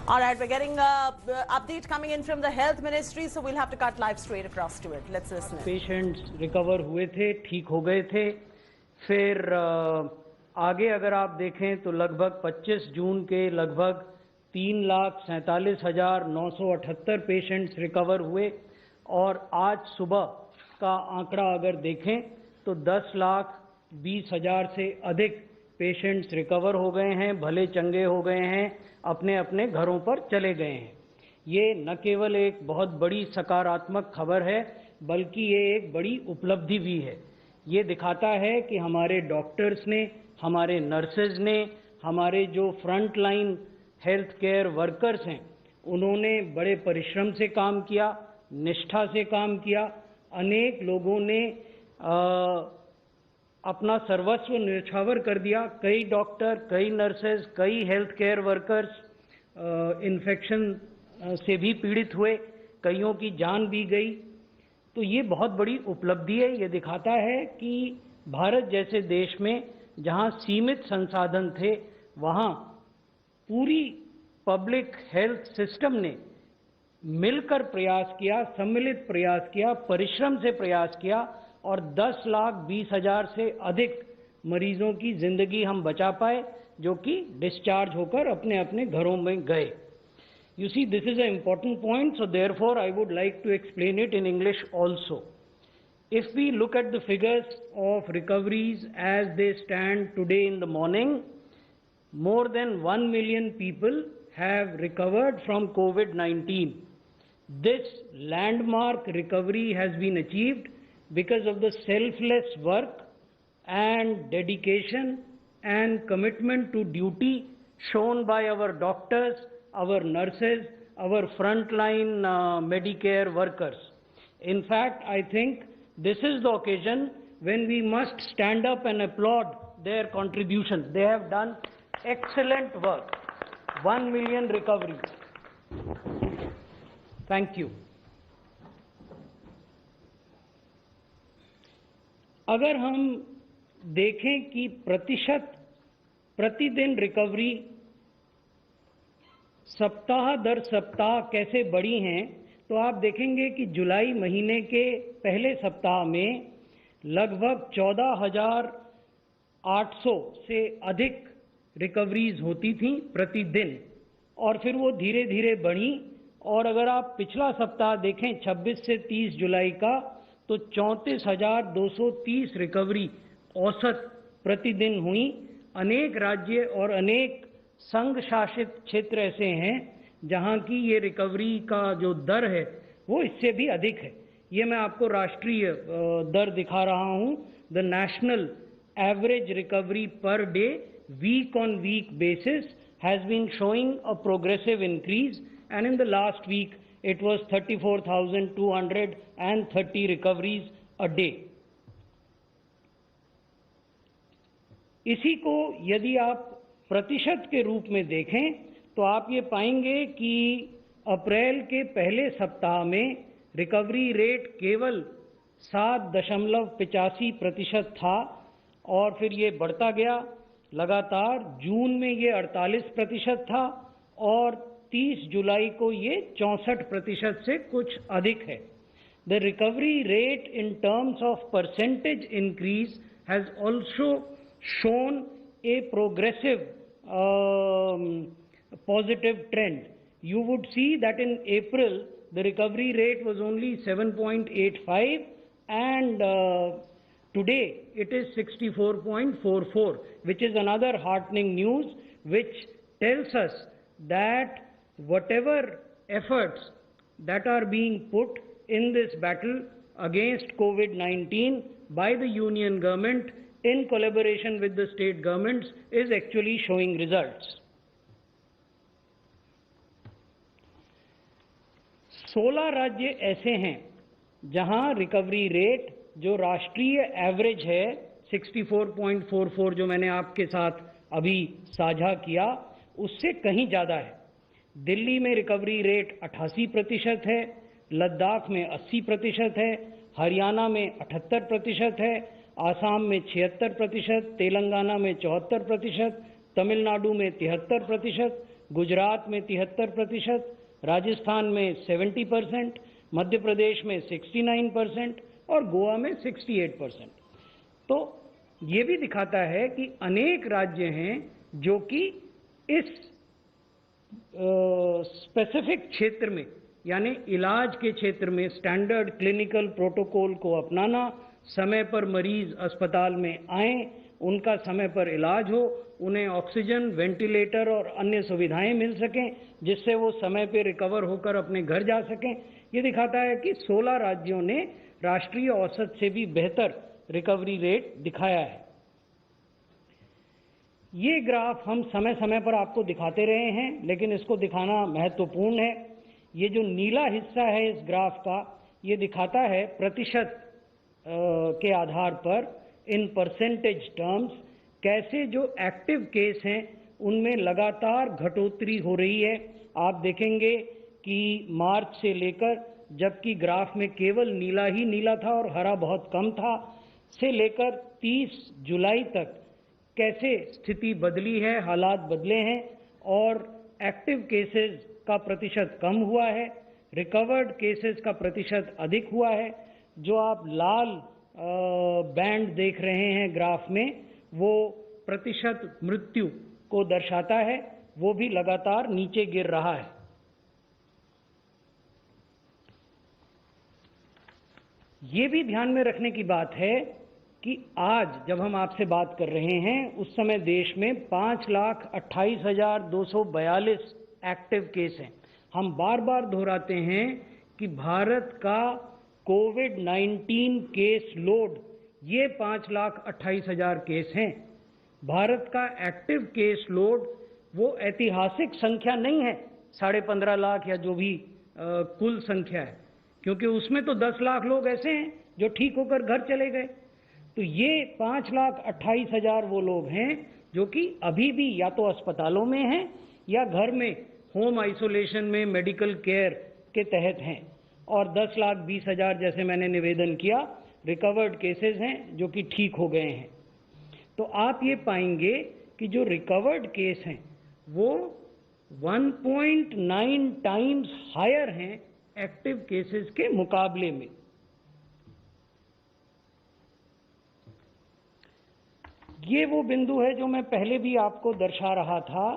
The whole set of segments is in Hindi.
All right, we're getting update coming in from the health ministry, so we'll have to cut live straight across to it. Let's listen. Patients recover हुए थे, ठीक हो गए थे। फिर आगे अगर आप देखें तो लगभग 25 जून के लगभग 3,47,978 पेशेंट्स रिकवर हुए और आज सुबह का आंकड़ा अगर देखें तो 10,20,000 से अधिक पेशेंट्स रिकवर हो गए हैं, भले चंगे हो गए हैं, अपने अपने घरों पर चले गए हैं। ये न केवल एक बहुत बड़ी सकारात्मक खबर है बल्कि ये एक बड़ी उपलब्धि भी है। ये दिखाता है कि हमारे डॉक्टर्स ने, हमारे नर्सेज ने, हमारे जो front line health care workers हैं, उन्होंने बड़े परिश्रम से काम किया, निष्ठा से काम किया। अनेक लोगों ने अपना सर्वस्व न्यौछावर कर दिया। कई डॉक्टर, कई नर्सेज, कई हेल्थ केयर वर्कर्स इन्फेक्शन से भी पीड़ित हुए, कईयों की जान भी गई। तो ये बहुत बड़ी उपलब्धि है। ये दिखाता है कि भारत जैसे देश में जहां सीमित संसाधन थे, वहां पूरी पब्लिक हेल्थ सिस्टम ने मिलकर प्रयास किया, सम्मिलित प्रयास किया, परिश्रम से प्रयास किया और 10,20,000 से अधिक मरीजों की जिंदगी हम बचा पाए, जो कि डिस्चार्ज होकर अपने अपने घरों में गए। You see, this is an important point, so therefore I would like to explain it in English also. If we look at the figures of recoveries as they stand today in the morning, more than 1 million people have recovered from COVID-19. This landmark recovery has been achieved because of the selfless work and dedication and commitment to duty shown by our doctors, our nurses, our frontline Medicare workers. In fact, I think this is the occasion when we must stand up and applaud their contributions. They have done excellent work. 1 million recoveries. Thank you. अगर हम देखें कि प्रतिदिन रिकवरी सप्ताह दर सप्ताह कैसे बढ़ी हैं, तो आप देखेंगे कि जुलाई महीने के पहले सप्ताह में लगभग 14,800 से अधिक रिकवरीज होती थीं प्रतिदिन और फिर वो धीरे धीरे बढ़ी। और अगर आप पिछला सप्ताह देखें 26 से 30 जुलाई का, तो 34,230 रिकवरी औसत प्रतिदिन हुई। अनेक राज्य और अनेक संघ शासित क्षेत्र ऐसे हैं जहां की ये रिकवरी का जो दर है वो इससे भी अधिक है। ये मैं आपको राष्ट्रीय दर दिखा रहा हूं। The national average recovery per day week on week basis has been showing a progressive increase and in the last week it was 34,230 recoveries a day. इसी को यदि आप प्रतिशत के रूप में देखें तो आप ये पाएंगे कि अप्रैल के पहले सप्ताह में रिकवरी रेट केवल 7.85% था और फिर ये बढ़ता गया लगातार। जून में ये 48% था और 30 जुलाई को ये 64% से कुछ अधिक है। The recovery rate in terms of percentage increase has also shown a progressive positive trend. You would see that in April the recovery rate was only 7.85 and today it is 64.44, which is another heartening news, which tells us that whatever efforts that are being put in this battle against COVID-19 by the union government in collaboration with the state governments is actually showing results. 16 राज्य ऐसे हैं जहां रिकवरी रेट जो राष्ट्रीय एवरेज है 64.44 जो मैंने आपके साथ अभी साझा किया, उससे कहीं ज़्यादा है। दिल्ली में रिकवरी रेट 88% है, लद्दाख में 80% है, हरियाणा में 78% है, आसाम में 76%, तेलंगाना में 74%, तमिलनाडु में 73%, गुजरात में 73%, राजस्थान में 70%, मध्य प्रदेश में 69% और गोवा में 68%। तो ये भी दिखाता है कि अनेक राज्य हैं जो कि इस स्पेसिफिक क्षेत्र में, यानी इलाज के क्षेत्र में स्टैंडर्ड क्लिनिकल प्रोटोकॉल को अपनाना, समय पर मरीज अस्पताल में आए, उनका समय पर इलाज हो, उन्हें ऑक्सीजन, वेंटिलेटर और अन्य सुविधाएं मिल सकें, जिससे वो समय पर रिकवर होकर अपने घर जा सकें। ये दिखाता है कि 16 राज्यों ने राष्ट्रीय औसत से भी बेहतर रिकवरी रेट दिखाया है। ये ग्राफ हम समय समय पर आपको दिखाते रहे हैं, लेकिन इसको दिखाना महत्वपूर्ण है। ये जो नीला हिस्सा है इस ग्राफ का, ये दिखाता है प्रतिशत के आधार पर इन परसेंटेज टर्म्स कैसे जो एक्टिव केस हैं उनमें लगातार घटोतरी हो रही है। आप देखेंगे कि मार्च से लेकर, जबकि ग्राफ में केवल नीला ही नीला था और हरा बहुत कम था, से लेकर 30 जुलाई तक कैसे स्थिति बदली है, हालात बदले हैं और एक्टिव केसेस का प्रतिशत कम हुआ है, रिकवर्ड केसेस का प्रतिशत अधिक हुआ है। जो आप लाल बैंड देख रहे हैं ग्राफ में, वो प्रतिशत मृत्यु को दर्शाता है, वो भी लगातार नीचे गिर रहा है। ये भी ध्यान में रखने की बात है कि आज जब हम आपसे बात कर रहे हैं, उस समय देश में 5,28,242 एक्टिव केस हैं। हम बार बार दोहराते हैं कि भारत का कोविड-19 केस लोड ये 5,28,000 केस हैं। भारत का एक्टिव केस लोड वो ऐतिहासिक संख्या नहीं है 15.5 लाख या जो भी कुल संख्या है, क्योंकि उसमें तो 10 लाख लोग ऐसे हैं जो ठीक होकर घर चले गए। तो ये 5,28,000 वो लोग हैं जो कि अभी भी या तो अस्पतालों में हैं या घर में होम आइसोलेशन में मेडिकल केयर के तहत हैं, और 10,20,000 जैसे मैंने निवेदन किया रिकवर्ड केसेस हैं जो कि ठीक हो गए हैं। तो आप ये पाएंगे कि जो रिकवर्ड केस हैं वो 1.9 टाइम्स हायर हैं एक्टिव केसेस के मुकाबले में। ये वो बिंदु है जो मैं पहले भी आपको दर्शा रहा था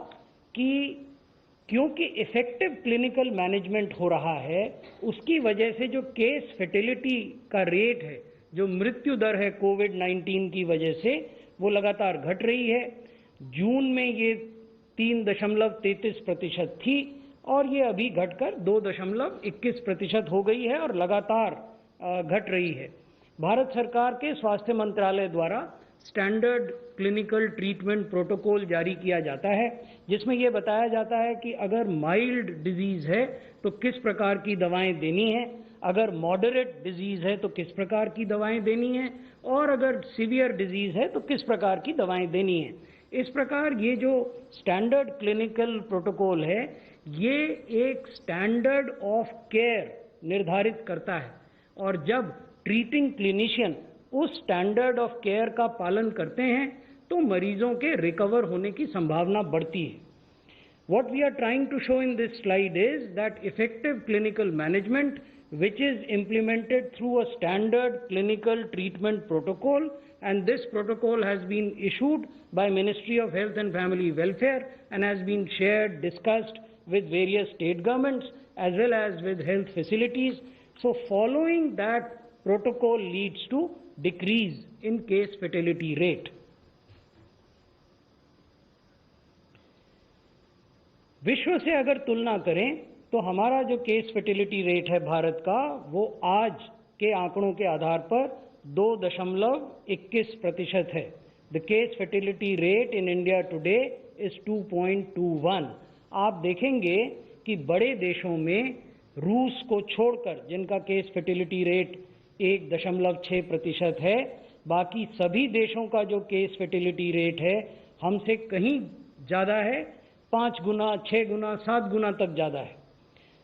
कि क्योंकि इफेक्टिव क्लिनिकल मैनेजमेंट हो रहा है, उसकी वजह से जो केस फर्टिलिटी का रेट है, जो मृत्यु दर है कोविड-19 की वजह से, वो लगातार घट रही है। जून में ये 3.33% थी और ये अभी घटकर 2.21% हो गई है और लगातार घट रही है। भारत सरकार के स्वास्थ्य मंत्रालय द्वारा स्टैंडर्ड क्लिनिकल ट्रीटमेंट प्रोटोकॉल जारी किया जाता है, जिसमें यह बताया जाता है कि अगर माइल्ड डिजीज है तो किस प्रकार की दवाएं देनी है, अगर मॉडरेट डिजीज है तो किस प्रकार की दवाएं देनी है, और अगर सीवियर डिजीज है तो किस प्रकार की दवाएं देनी है। इस प्रकार ये जो स्टैंडर्ड क्लिनिकल प्रोटोकॉल है, ये एक स्टैंडर्ड ऑफ केयर निर्धारित करता है, और जब ट्रीटिंग क्लिनिशियन उस स्टैंडर्ड ऑफ केयर का पालन करते हैं तो मरीजों के रिकवर होने की संभावना बढ़ती है। What we are trying to show in this slide is that effective clinical management, which is implemented through a standard clinical treatment protocol, and this protocol has been issued by Ministry of Health and Family Welfare and has been shared, discussed with various state governments as well as with health facilities. So following that protocol leads to decrease in case fatality rate. विश्व से अगर तुलना करें तो हमारा जो केस फर्टिलिटी रेट है भारत का, वो आज के आंकड़ों के आधार पर 2.21% है। The case fertility rate in India today is 2.21। आप देखेंगे कि बड़े देशों में रूस को छोड़कर, जिनका केस फर्टिलिटी रेट 1.6% है, बाकी सभी देशों का जो केस फर्टिलिटी रेट है हमसे कहीं ज़्यादा है, 5 गुना, 6 गुना, 7 गुना तक ज़्यादा है।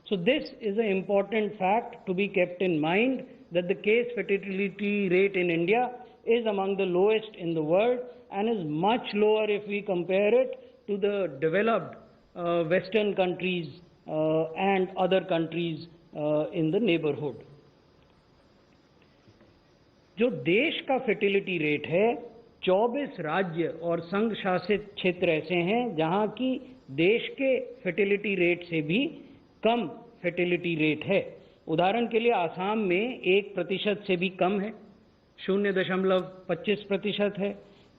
So this is an important fact to be kept in mind, that the case fertility rate in India is among the lowest in the world and is much lower if we compare it to the developed Western countries and other countries in the neighborhood. जो देश का फर्टिलिटी रेट है, 24 राज्य और संघ शासित क्षेत्र ऐसे हैं जहां की देश के फर्टिलिटी रेट से भी कम फर्टिलिटी रेट है। उदाहरण के लिए आसाम में 1% से भी कम है, 0.25% है।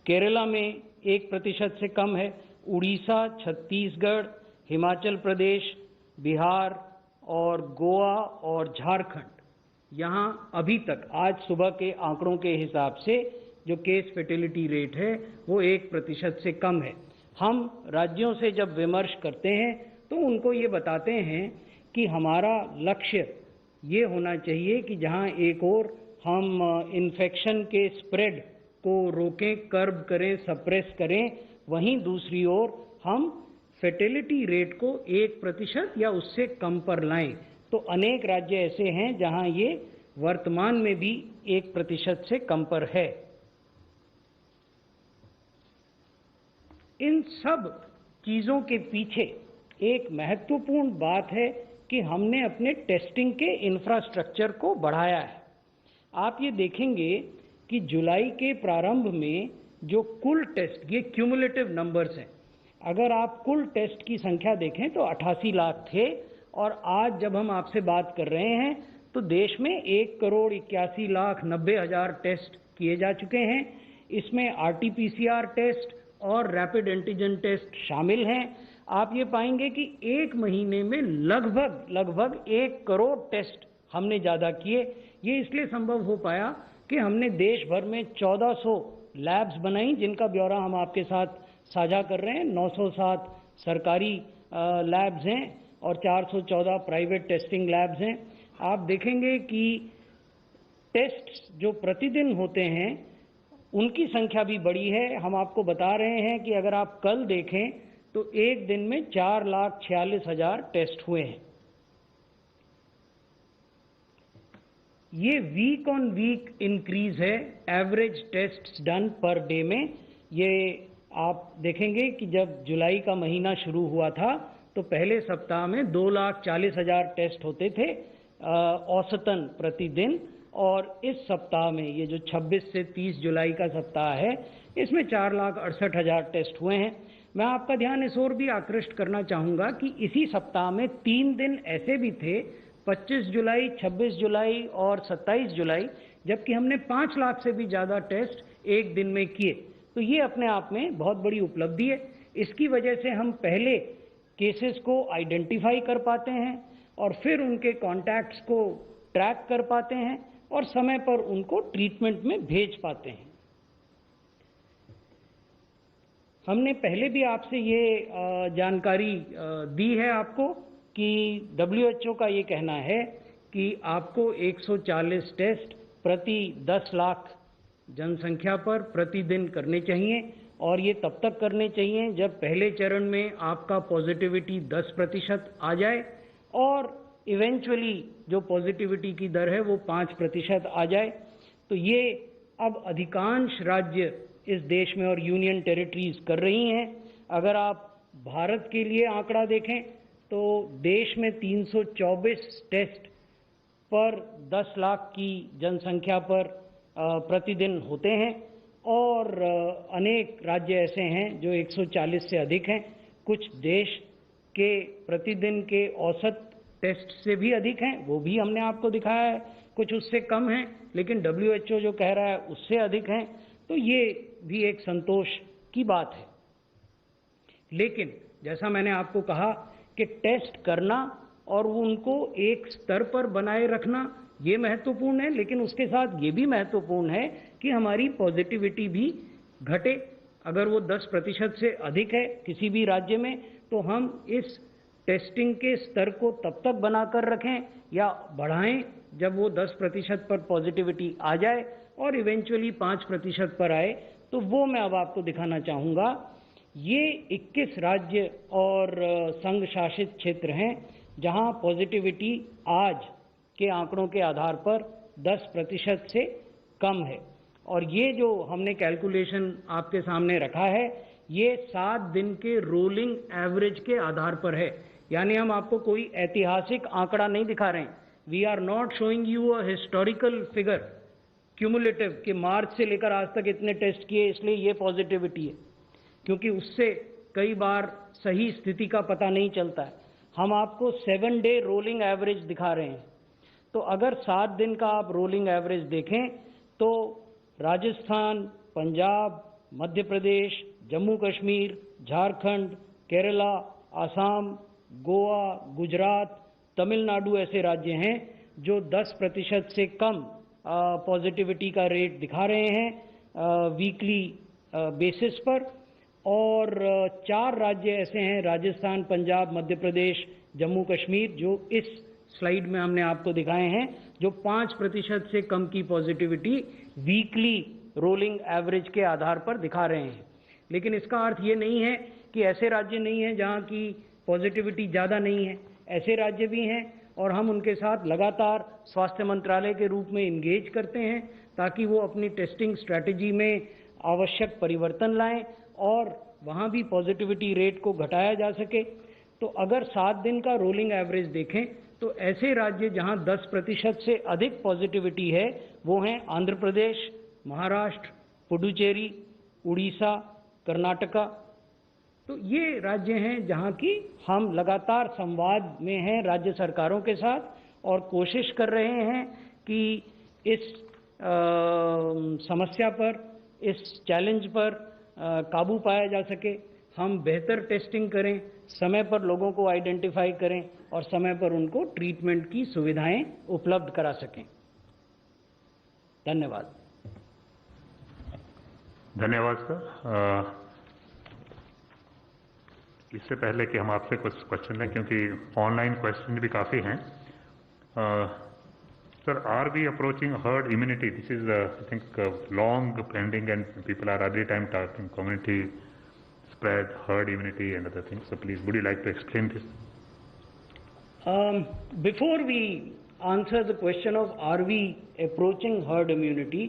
केरला में 1% से कम है। उड़ीसा, छत्तीसगढ़, हिमाचल प्रदेश, बिहार और गोवा और झारखंड, यहाँ अभी तक आज सुबह के आंकड़ों के हिसाब से जो केस फर्टिलिटी रेट है वो 1% से कम है। हम राज्यों से जब विमर्श करते हैं तो उनको ये बताते हैं कि हमारा लक्ष्य ये होना चाहिए कि जहाँ एक और हम इन्फेक्शन के स्प्रेड को रोकें, कर्ब करें, सप्रेस करें, वहीं दूसरी ओर हम फर्टिलिटी रेट को 1% या उससे कम पर लाएं। तो अनेक राज्य ऐसे हैं जहां ये वर्तमान में भी 1% से कम पर है। इन सब चीजों के पीछे एक महत्वपूर्ण बात है कि हमने अपने टेस्टिंग के इंफ्रास्ट्रक्चर को बढ़ाया है। आप ये देखेंगे कि जुलाई के प्रारंभ में जो कुल टेस्ट, ये क्यूमुलेटिव नंबर्स हैं, अगर आप कुल टेस्ट की संख्या देखें तो 88 लाख थे और आज जब हम आपसे बात कर रहे हैं तो देश में 1,81,90,000 टेस्ट किए जा चुके हैं। इसमें RT-PCR टेस्ट और रैपिड एंटीजन टेस्ट शामिल हैं। आप ये पाएंगे कि एक महीने में लगभग 1 करोड़ टेस्ट हमने ज़्यादा किए। ये इसलिए संभव हो पाया कि हमने देश भर में 1400 लैब्स बनाई, जिनका ब्यौरा हम आपके साथ साझा कर रहे हैं। 907 सरकारी लैब्स हैं और 414 प्राइवेट टेस्टिंग लैब्स हैं। आप देखेंगे कि टेस्ट जो प्रतिदिन होते हैं उनकी संख्या भी बड़ी है। हम आपको बता रहे हैं कि अगर आप कल देखें तो एक दिन में 4,46,000 टेस्ट हुए हैं। ये वीक ऑन वीक इंक्रीज है average tests done per day में। ये आप देखेंगे कि जब जुलाई का महीना शुरू हुआ था तो पहले सप्ताह में 2,40,000 टेस्ट होते थे औसतन प्रतिदिन, और इस सप्ताह में ये जो 26 से 30 जुलाई का सप्ताह है इसमें 4,68,000 टेस्ट हुए हैं। मैं आपका ध्यान इस ओर भी आकृष्ट करना चाहूँगा कि इसी सप्ताह में 3 दिन ऐसे भी थे, 25 जुलाई, 26 जुलाई और 27 जुलाई, जबकि हमने 5 लाख से भी ज़्यादा टेस्ट एक दिन में किए। तो ये अपने आप में बहुत बड़ी उपलब्धि है। इसकी वजह से हम पहले केसेस को आइडेंटिफाई कर पाते हैं और फिर उनके कॉन्टैक्ट्स को ट्रैक कर पाते हैं और समय पर उनको ट्रीटमेंट में भेज पाते हैं। हमने पहले भी आपसे ये जानकारी दी है आपको कि WHO का ये कहना है कि आपको 140 टेस्ट प्रति 10 लाख जनसंख्या पर प्रतिदिन करने चाहिए, और ये तब तक करने चाहिए जब पहले चरण में आपका पॉजिटिविटी 10% आ जाए और इवेंचुअली जो पॉजिटिविटी की दर है वो 5% आ जाए। तो ये अब अधिकांश राज्य इस देश में और यूनियन टेरिटरीज कर रही हैं। अगर आप भारत के लिए आंकड़ा देखें तो देश में 324 टेस्ट पर 10 लाख की जनसंख्या पर प्रतिदिन होते हैं, और अनेक राज्य ऐसे हैं जो 140 से अधिक हैं। कुछ देश के प्रतिदिन के औसत टेस्ट से भी अधिक हैं, वो भी हमने आपको दिखाया है। कुछ उससे कम हैं, लेकिन WHO जो कह रहा है उससे अधिक हैं। तो ये भी एक संतोष की बात है। लेकिन जैसा मैंने आपको कहा कि टेस्ट करना और उनको एक स्तर पर बनाए रखना ये महत्वपूर्ण है, लेकिन उसके साथ ये भी महत्वपूर्ण है कि हमारी पॉजिटिविटी भी घटे। अगर वो 10% से अधिक है किसी भी राज्य में, तो हम इस टेस्टिंग के स्तर को तब तक बनाकर रखें या बढ़ाएं जब वो 10% पर पॉजिटिविटी आ जाए और इवेंचुअली 5% पर आए। तो वो मैं अब आपको दिखाना चाहूँगा। ये 21 राज्य और संघ शासित क्षेत्र हैं जहाँ पॉजिटिविटी आज के आंकड़ों के आधार पर 10% से कम है, और ये जो हमने कैलकुलेशन आपके सामने रखा है ये 7 दिन के रोलिंग एवरेज के आधार पर है, यानी हम आपको कोई ऐतिहासिक आंकड़ा नहीं दिखा रहे हैं। We are not showing you a historical figure cumulative कि मार्च से लेकर आज तक इतने टेस्ट किए इसलिए ये पॉजिटिविटी है, क्योंकि उससे कई बार सही स्थिति का पता नहीं चलता है। हम आपको 7 डे रोलिंग एवरेज दिखा रहे हैं। तो अगर 7 दिन का आप रोलिंग एवरेज देखें तो राजस्थान, पंजाब, मध्य प्रदेश, जम्मू कश्मीर, झारखंड, केरला, आसाम, गोवा, गुजरात, तमिलनाडु ऐसे राज्य हैं जो 10% से कम पॉजिटिविटी का रेट दिखा रहे हैं वीकली बेसिस पर, और 4 राज्य ऐसे हैं राजस्थान, पंजाब, मध्य प्रदेश, जम्मू कश्मीर जो इस स्लाइड में हमने आपको दिखाए हैं जो 5% से कम की पॉजिटिविटी वीकली रोलिंग एवरेज के आधार पर दिखा रहे हैं। लेकिन इसका अर्थ ये नहीं है कि ऐसे राज्य नहीं हैं जहां की पॉजिटिविटी ज़्यादा नहीं है, ऐसे राज्य भी हैं और हम उनके साथ लगातार स्वास्थ्य मंत्रालय के रूप में इंगेज करते हैं ताकि वो अपनी टेस्टिंग स्ट्रैटेजी में आवश्यक परिवर्तन लाएं और वहाँ भी पॉजिटिविटी रेट को घटाया जा सके। तो अगर 7 दिन का रोलिंग एवरेज देखें तो ऐसे राज्य जहाँ 10% से अधिक पॉजिटिविटी है वो हैं आंध्र प्रदेश, महाराष्ट्र, पुडुचेरी, उड़ीसा, कर्नाटका। तो ये राज्य हैं जहाँ की हम लगातार संवाद में हैं राज्य सरकारों के साथ और कोशिश कर रहे हैं कि इस समस्या पर, इस चैलेंज पर काबू पाया जा सके। हम बेहतर टेस्टिंग करें, समय पर लोगों को आइडेंटिफाई करें और समय पर उनको ट्रीटमेंट की सुविधाएं उपलब्ध करा सकें। धन्यवाद। धन्यवाद सर। इससे पहले कि हम आपसे कुछ क्वेश्चन लें, क्योंकि ऑनलाइन क्वेश्चन भी काफ़ी हैं, sir, are we approaching herd immunity? This is I think long pending and people are every time talking community spread, herd immunity and other things. So please, would you like to explain this? Before we answer the question of are we approaching herd immunity,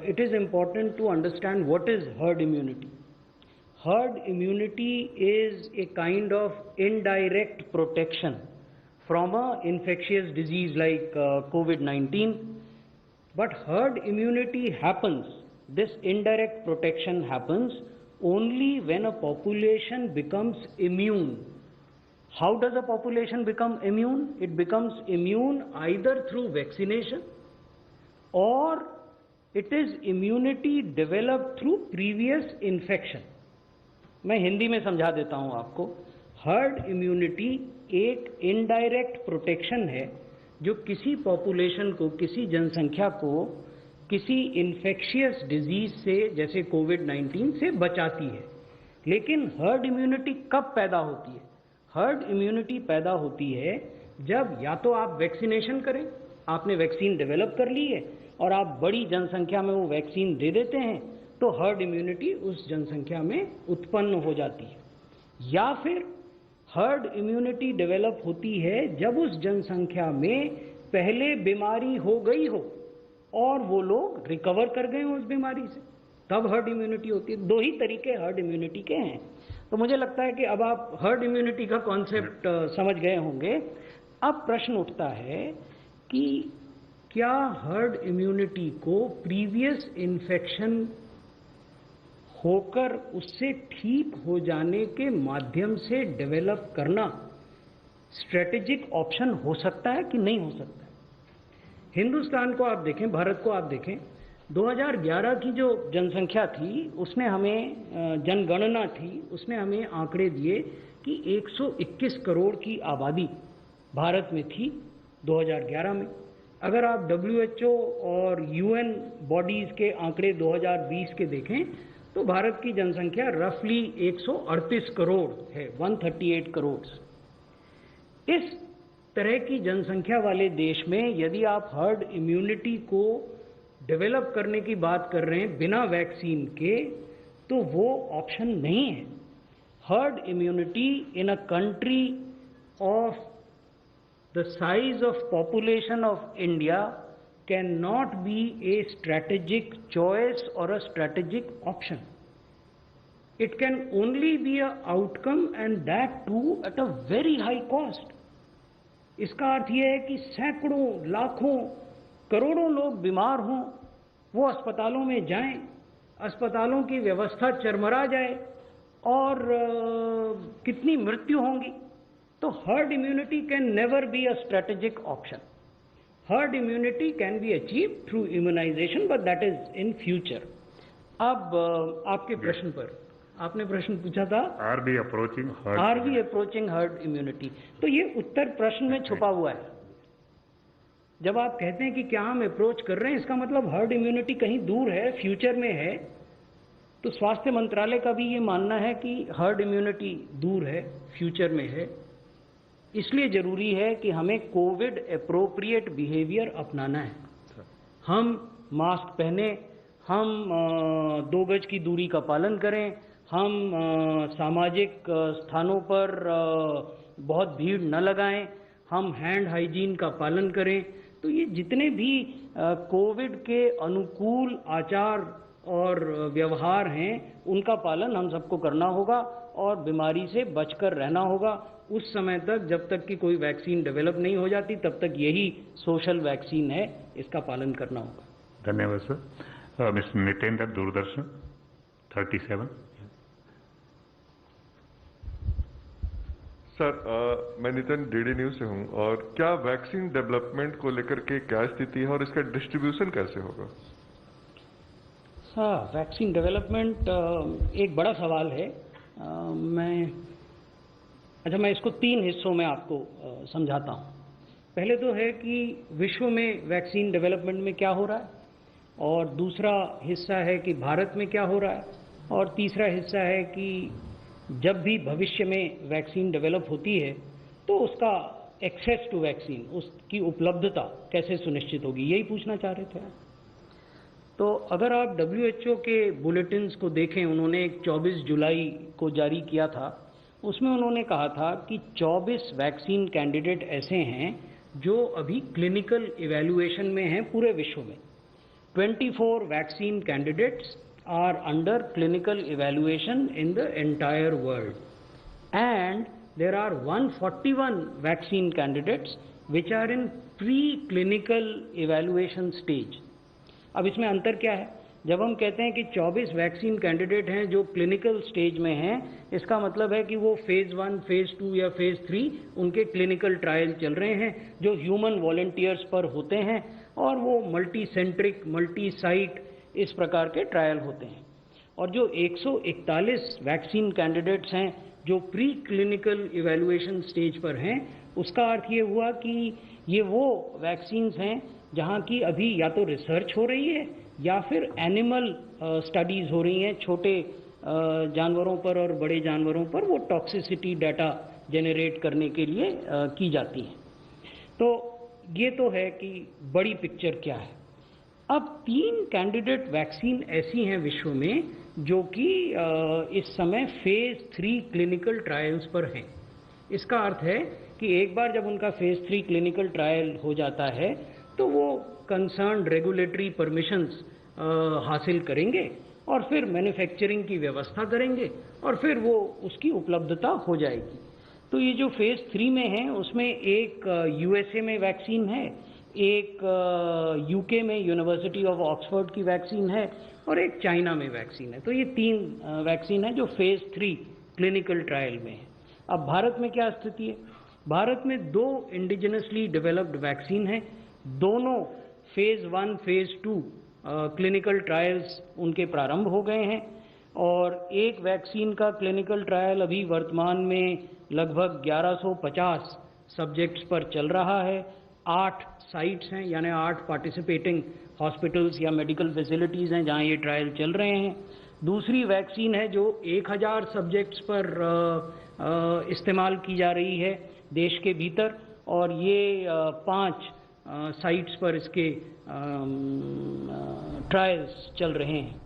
it is important to understand what is herd immunity. Herd immunity is a kind of indirect protection from an infectious disease like COVID-19. But herd immunity happens, this indirect protection happens only when a population becomes immune. How does a population become immune? It becomes immune either through vaccination or it is immunity developed through previous infection. मैं हिंदी में समझा देता हूं आपको। हर्ड इम्यूनिटी एक इनडायरेक्ट प्रोटेक्शन है जो किसी पॉपुलेशन को, किसी जनसंख्या को किसी इन्फेक्शियस डिजीज से जैसे कोविड-19 से बचाती है। लेकिन हर्ड इम्यूनिटी कब पैदा होती है? हर्ड इम्यूनिटी पैदा होती है जब या तो आप वैक्सीनेशन करें, आपने वैक्सीन डेवलप कर ली है और आप बड़ी जनसंख्या में वो वैक्सीन दे देते हैं तो हर्ड इम्यूनिटी उस जनसंख्या में उत्पन्न हो जाती है। या फिर हर्ड इम्यूनिटी डेवलप होती है जब उस जनसंख्या में पहले बीमारी हो गई हो और वो लोग रिकवर कर गए हो उस बीमारी से, तब हर्ड इम्यूनिटी होती है। 2 ही तरीके हर्ड इम्यूनिटी के हैं। तो मुझे लगता है कि अब आप हर्ड इम्यूनिटी का कॉन्सेप्ट समझ गए होंगे। अब प्रश्न उठता है कि क्या हर्ड इम्यूनिटी को प्रीवियस इन्फेक्शन होकर उससे ठीक हो जाने के माध्यम से डेवलप करना स्ट्रेटेजिक ऑप्शन हो सकता है कि नहीं हो सकता है? हिंदुस्तान को आप देखें, भारत को आप देखें, 2011 की जो जनसंख्या थी उसने हमें, जनगणना थी, उसने हमें आंकड़े दिए कि 121 करोड़ की आबादी भारत में थी 2011 में। अगर आप WHO और UN बॉडीज के आंकड़े 2020 के देखें तो भारत की जनसंख्या रफली 138 करोड़ है, 138 करोड़। इस तरह की जनसंख्या वाले देश में यदि आप हर्ड इम्यूनिटी को डेवलप करने की बात कर रहे हैं बिना वैक्सीन के, तो वो ऑप्शन नहीं है। Herd immunity in a country of the size of population of India can not be a strategic choice और a strategic option. It can only be a outcome and that too at a very high cost. इसका अर्थ यह है कि सैकड़ों, लाखों, करोड़ों लोग बीमार हों, वो अस्पतालों में जाएं, अस्पतालों की व्यवस्था चरमरा जाए और कितनी मृत्यु होंगी। तो herd immunity can never be a strategic option. Herd immunity can be achieved through immunization, but that is in future. अब आपके प्रश्न पर, आपने प्रश्न पूछा था Are we approaching herd immunity? तो ये उत्तर प्रश्न में छुपा हुआ है। जब आप कहते हैं कि क्या हम अप्रोच कर रहे हैं, इसका मतलब हर्ड इम्यूनिटी कहीं दूर है, फ्यूचर में है। तो स्वास्थ्य मंत्रालय का भी ये मानना है कि हर्ड इम्यूनिटी दूर है, फ्यूचर में है। इसलिए जरूरी है कि हमें कोविड एप्रोप्रिएट बिहेवियर अपनाना है। हम मास्क पहने, हम 2 गज की दूरी का पालन करें, हम सामाजिक स्थानों पर बहुत भीड़ न लगाएं, हम हैंड हाइजीन का पालन करें। तो ये जितने भी कोविड के अनुकूल आचार और व्यवहार हैं, उनका पालन हम सबको करना होगा और बीमारी से बचकर रहना होगा उस समय तक, जब तक कि कोई वैक्सीन डेवलप नहीं हो जाती, तब तक यही सोशल वैक्सीन है, इसका पालन करना होगा। धन्यवाद sir. Mister Nitendra, Doordarshan 37। Sir, मैं नितिन, डीडी न्यूज से हूं। और क्या वैक्सीन डेवलपमेंट को लेकर के क्या स्थिति है और इसका डिस्ट्रीब्यूशन कैसे होगा? हाँ, वैक्सीन डेवलपमेंट एक बड़ा सवाल है। मैं इसको 3 हिस्सों में आपको समझाता हूँ। पहले तो है कि विश्व में वैक्सीन डेवलपमेंट में क्या हो रहा है, और दूसरा हिस्सा है कि भारत में क्या हो रहा है, और तीसरा हिस्सा है कि जब भी भविष्य में वैक्सीन डेवलप होती है तो उसका एक्सेस टू वैक्सीन, उसकी उपलब्धता कैसे सुनिश्चित होगी, यही पूछना चाह रहे थे। तो अगर आप WHO के बुलेटिन्स को देखें, उन्होंने एक 24 जुलाई को जारी किया था। उसमें उन्होंने कहा था कि 24 वैक्सीन कैंडिडेट ऐसे हैं जो अभी क्लिनिकल इवैल्यूएशन में हैं पूरे विश्व में। 24 vaccine candidates are under clinical evaluation in the entire world, and there are 141 vaccine candidates which are in pre-clinical evaluation stage. अब इसमें अंतर क्या है? जब हम कहते हैं कि 24 वैक्सीन कैंडिडेट हैं जो क्लिनिकल स्टेज में हैं, इसका मतलब है कि वो फेज 1, फेज 2 या फेज 3 उनके क्लिनिकल ट्रायल चल रहे हैं, जो ह्यूमन वॉलंटियर्स पर होते हैं, और वो मल्टी सेंट्रिक, मल्टी साइट, इस प्रकार के ट्रायल होते हैं। और जो 141 वैक्सीन कैंडिडेट्स हैं जो प्री क्लिनिकल इवैल्यूएशन स्टेज पर हैं, उसका अर्थ ये हुआ कि ये वो वैक्सीन्स हैं जहां की अभी या तो रिसर्च हो रही है या फिर एनिमल स्टडीज हो रही हैं, छोटे जानवरों पर और बड़े जानवरों पर वो टॉक्सिसिटी डाटा जेनरेट करने के लिए की जाती हैं। तो ये तो है कि बड़ी पिक्चर क्या है। अब 3 कैंडिडेट वैक्सीन ऐसी हैं विश्व में जो कि इस समय फेज 3 क्लिनिकल ट्रायल्स पर हैं। इसका अर्थ है कि एक बार जब उनका फेज 3 क्लिनिकल ट्रायल हो जाता है तो वो कंसर्न्ड रेगुलेटरी परमिशंस हासिल करेंगे और फिर मैन्युफैक्चरिंग की व्यवस्था करेंगे और फिर वो उसकी उपलब्धता हो जाएगी। तो ये जो फेज 3 में है उसमें एक USA में वैक्सीन है, एक UK में यूनिवर्सिटी ऑफ ऑक्सफोर्ड की वैक्सीन है और एक चाइना में वैक्सीन है। तो ये 3 वैक्सीन है जो फेज 3 क्लिनिकल ट्रायल में है। अब भारत में क्या स्थिति है? भारत में 2 इंडिजिनसली डेवलप्ड वैक्सीन हैं, दोनों फेज 1, फेज 2 क्लिनिकल ट्रायल्स उनके प्रारंभ हो गए हैं और एक वैक्सीन का क्लिनिकल ट्रायल अभी वर्तमान में लगभग 1150 सब्जेक्ट्स पर चल रहा है। 8 साइट्स हैं, यानी 8 पार्टिसिपेटिंग हॉस्पिटल्स या मेडिकल फैसिलिटीज़ हैं जहां ये ट्रायल चल रहे हैं। दूसरी वैक्सीन है जो 1000 सब्जेक्ट्स पर इस्तेमाल की जा रही है देश के भीतर और ये 5 साइट्स पर इसके ट्रायल्स चल रहे हैं।